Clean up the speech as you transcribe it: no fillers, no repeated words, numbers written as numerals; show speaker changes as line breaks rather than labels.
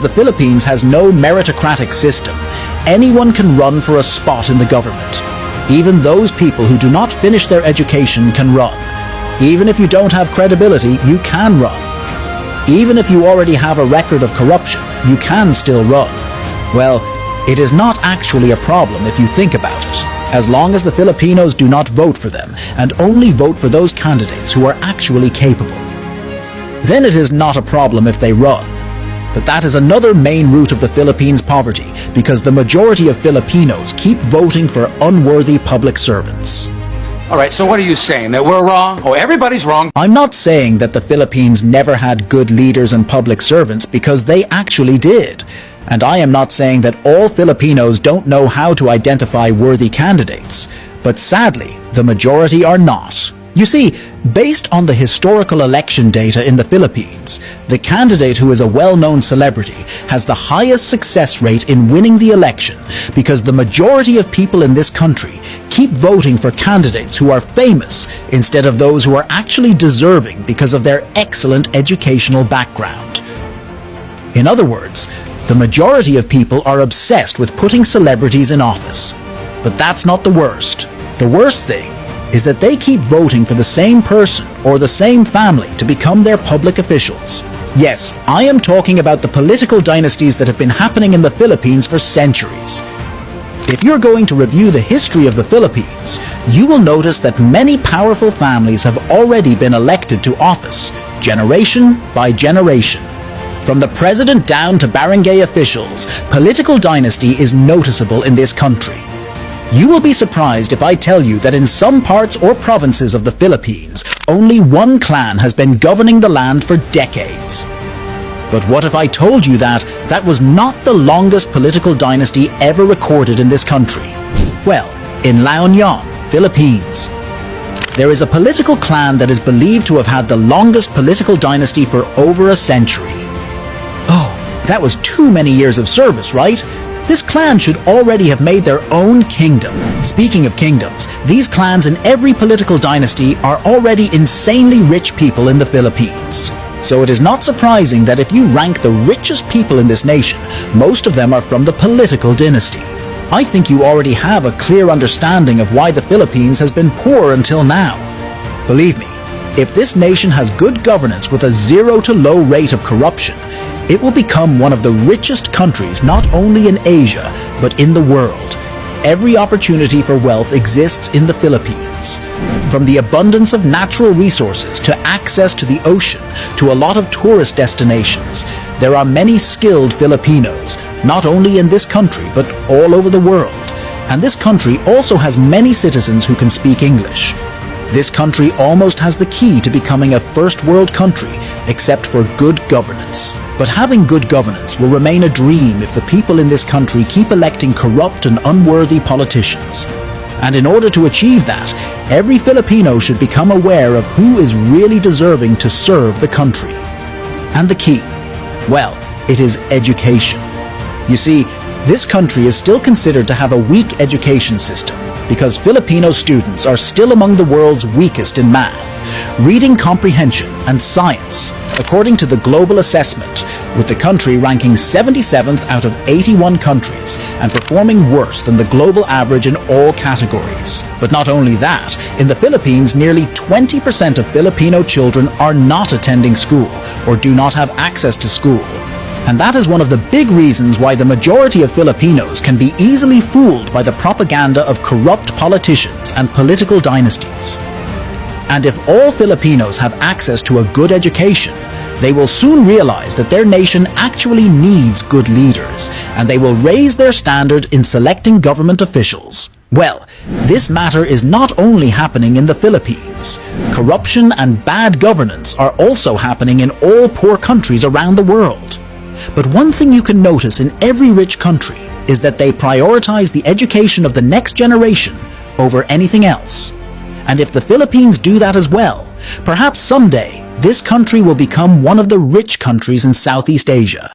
the Philippines has no meritocratic system, anyone can run for a spot in the government. Even those people who do not finish their education can run. Even if you don't have credibility, you can run. Even if you already have a record of corruption, you can still run. Well, it is not actually a problem if you think about it, as long as the Filipinos do not vote for them and only vote for those candidates who are actually capable. Then it is not a problem if they run. But that is another main root of the Philippines' poverty, because the majority of Filipinos keep voting for unworthy public servants.
All right, so what are you saying? That we're wrong? Oh, everybody's wrong.
I'm not saying that the Philippines never had good leaders and public servants, because they actually did. And I am not saying that all Filipinos don't know how to identify worthy candidates. But sadly, the majority are not. You see, based on the historical election data in the Philippines, the candidate who is a well-known celebrity has the highest success rate in winning the election, because the majority of people in this country keep voting for candidates who are famous instead of those who are actually deserving because of their excellent educational background. In other words, the majority of people are obsessed with putting celebrities in office. But that's not the worst. The worst thing is that they keep voting for the same person or the same family to become their public officials. Yes, I am talking about the political dynasties that have been happening in the Philippines for centuries. If you're going to review the history of the Philippines, you will notice that many powerful families have already been elected to office, generation by generation. From the president down to barangay officials, political dynasty is noticeable in this country. You will be surprised if I tell you that in some parts or provinces of the Philippines, only one clan has been governing the land for decades. But what if I told you that that was not the longest political dynasty ever recorded in this country? Well, in La Union, Philippines, there is a political clan that is believed to have had the longest political dynasty for over a century. Oh, that was too many years of service, right? This clan should already have made their own kingdom. Speaking of kingdoms, these clans in every political dynasty are already insanely rich people in the Philippines. So it is not surprising that if you rank the richest people in this nation, most of them are from the political dynasty. I think you already have a clear understanding of why the Philippines has been poor until now. Believe me, if this nation has good governance with a zero to low rate of corruption, it will become one of the richest countries not only in Asia, but in the world. Every opportunity for wealth exists in the Philippines. From the abundance of natural resources to access to the ocean to a lot of tourist destinations, there are many skilled Filipinos, not only in this country but all over the world. And this country also has many citizens who can speak English. This country almost has the key to becoming a first world country, except for good governance. But having good governance will remain a dream if the people in this country keep electing corrupt and unworthy politicians. And in order to achieve that, every Filipino should become aware of who is really deserving to serve the country. And the key? Well, it is education. You see, this country is still considered to have a weak education system, because Filipino students are still among the world's weakest in math, reading comprehension, and science, according to the global assessment, with the country ranking 77th out of 81 countries and performing worse than the global average in all categories. But not only that, in the Philippines, nearly 20% of Filipino children are not attending school or do not have access to school. And that is one of the big reasons why the majority of Filipinos can be easily fooled by the propaganda of corrupt politicians and political dynasties. And if all Filipinos have access to a good education, they will soon realize that their nation actually needs good leaders, and they will raise their standard in selecting government officials. Well, this matter is not only happening in the Philippines. Corruption and bad governance are also happening in all poor countries around the world. But one thing you can notice in every rich country is that they prioritize the education of the next generation over anything else. And if the Philippines do that as well, perhaps someday this country will become one of the rich countries in Southeast Asia.